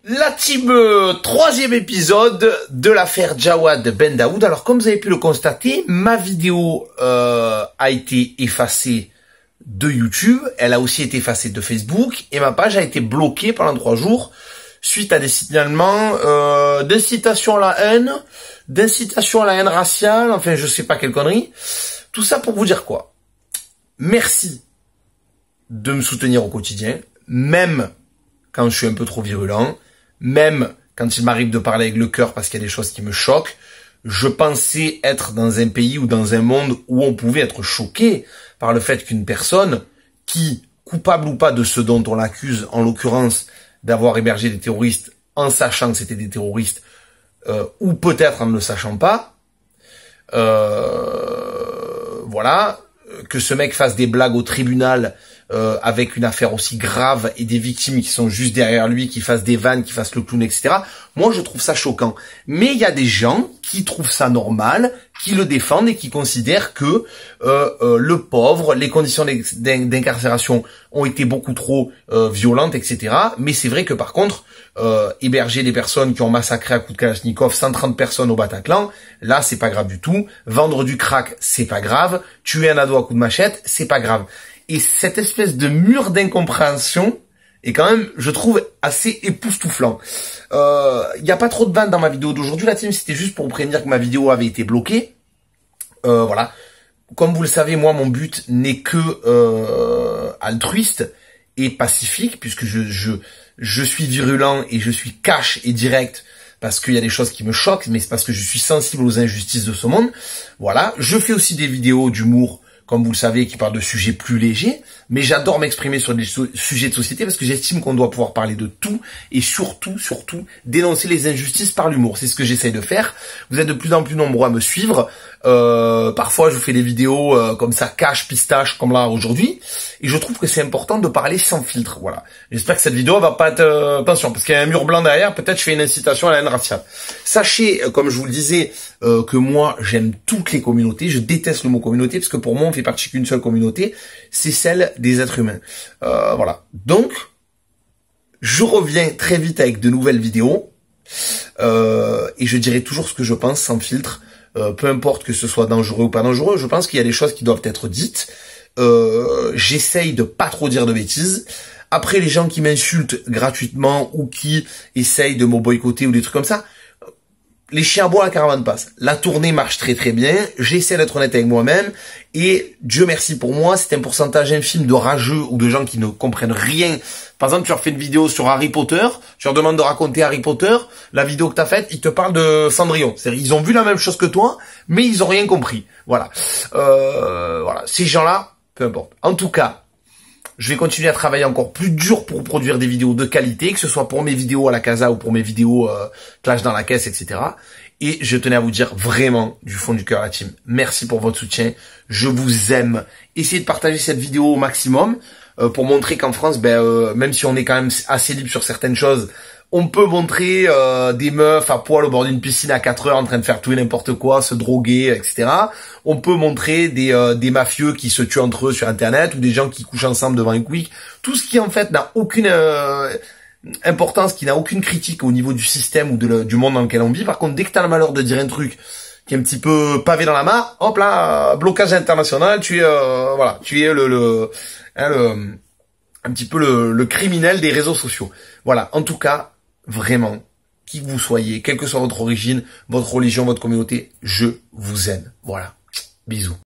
La team, troisième épisode de l'affaire Jawad Ben Daoud. Alors, comme vous avez pu le constater, ma vidéo a été effacée de YouTube. Elle a aussi été effacée de Facebook. Et ma page a été bloquée pendant 3 jours suite à des signalements d'incitation à la haine raciale. Enfin, je sais pas quelle connerie. Tout ça pour vous dire quoi? Merci de me soutenir au quotidien, même quand je suis un peu trop virulent. Même quand il m'arrive de parler avec le cœur parce qu'il y a des choses qui me choquent. Je pensais être dans un pays ou dans un monde où on pouvait être choqué par le fait qu'une personne qui, coupable ou pas de ce dont on l'accuse, en l'occurrence d'avoir hébergé des terroristes en sachant que c'était des terroristes, ou peut-être en ne le sachant pas, voilà, que ce mec fasse des blagues au tribunal avec une affaire aussi grave et des victimes qui sont juste derrière lui, qui fassent des vannes, qui fassent le clown, etc. Moi, je trouve ça choquant. Mais il y a des gens qui trouvent ça normal, qui le défendent et qui considèrent que le pauvre, les conditions d'incarcération ont été beaucoup trop violentes, etc. Mais c'est vrai que par contre, héberger des personnes qui ont massacré à coups de Kalachnikov 130 personnes au Bataclan, là, c'est pas grave du tout. Vendre du crack, c'est pas grave. Tuer un ado à coups de machette, c'est pas grave. Et cette espèce de mur d'incompréhension est quand même, je trouve, assez époustouflant. Il n'y a pas trop de vannes dans ma vidéo d'aujourd'hui. La team, c'était juste pour vous prévenir que ma vidéo avait été bloquée. Voilà. Comme vous le savez, moi, mon but n'est que altruiste et pacifique, puisque je suis virulent et je suis cash et direct parce qu'il y a des choses qui me choquent, mais c'est parce que je suis sensible aux injustices de ce monde. Voilà. Je fais aussi des vidéos d'humour, comme vous le savez, qui parle de sujets plus légers, mais j'adore m'exprimer sur des sujets de société parce que j'estime qu'on doit pouvoir parler de tout et surtout, dénoncer les injustices par l'humour. C'est ce que j'essaye de faire. Vous êtes de plus en plus nombreux à me suivre. Parfois, je vous fais des vidéos comme ça, cash, pistache, comme là aujourd'hui. Et je trouve que c'est important de parler sans filtre. Voilà. J'espère que cette vidéo va pas être... attention, parce qu'il y a un mur blanc derrière, peut-être je fais une incitation à la haine raciale. Sachez, comme je vous le disais, que moi, j'aime toutes les communautés. Je déteste le mot communauté, parce que pour moi, on fait partie qu'une seule communauté. C'est celle des êtres humains. Voilà. Donc, je reviens très vite avec de nouvelles vidéos. Et je dirai toujours ce que je pense, sans filtre. Peu importe que ce soit dangereux ou pas dangereux, je pense qu'il y a des choses qui doivent être dites. J'essaye de pas trop dire de bêtises. Après, les gens qui m'insultent gratuitement ou qui essayent de me boycotter ou des trucs comme ça, les chiens aboient, la caravane passe. La tournée marche très très bien. J'essaie d'être honnête avec moi-même. Et Dieu merci pour moi, c'est un pourcentage infime de rageux ou de gens qui ne comprennent rien. Par exemple, tu leur fais une vidéo sur Harry Potter, tu leur demandes de raconter Harry Potter, la vidéo que tu as faite, ils te parlent de Cendrillon. C'est-à-dire, ils ont vu la même chose que toi, mais ils ont rien compris. Voilà. Voilà. Ces gens-là, peu importe. En tout cas, je vais continuer à travailler encore plus dur pour produire des vidéos de qualité, que ce soit pour mes vidéos à la casa ou pour mes vidéos clash dans la caisse, etc. Et je tenais à vous dire vraiment du fond du cœur, la team, merci pour votre soutien. Je vous aime. Essayez de partager cette vidéo au maximum pour montrer qu'en France, même si on est quand même assez libre sur certaines choses, on peut montrer des meufs à poil au bord d'une piscine à 4 heures en train de faire tout et n'importe quoi, se droguer, etc. On peut montrer des mafieux qui se tuent entre eux sur Internet ou des gens qui couchent ensemble devant un quick. Tout ce qui en fait n'a aucune importance, qui n'a aucune critique au niveau du système ou du monde dans lequel on vit. Par contre, dès que t'as le malheur de dire un truc qui est un petit peu pavé dans la mare, hop là, blocage international, tu es voilà, tu es un petit peu le criminel des réseaux sociaux. Voilà, en tout cas, vraiment, qui que vous soyez, quelle que soit votre origine, votre religion, votre communauté, je vous aime. Voilà. Bisous.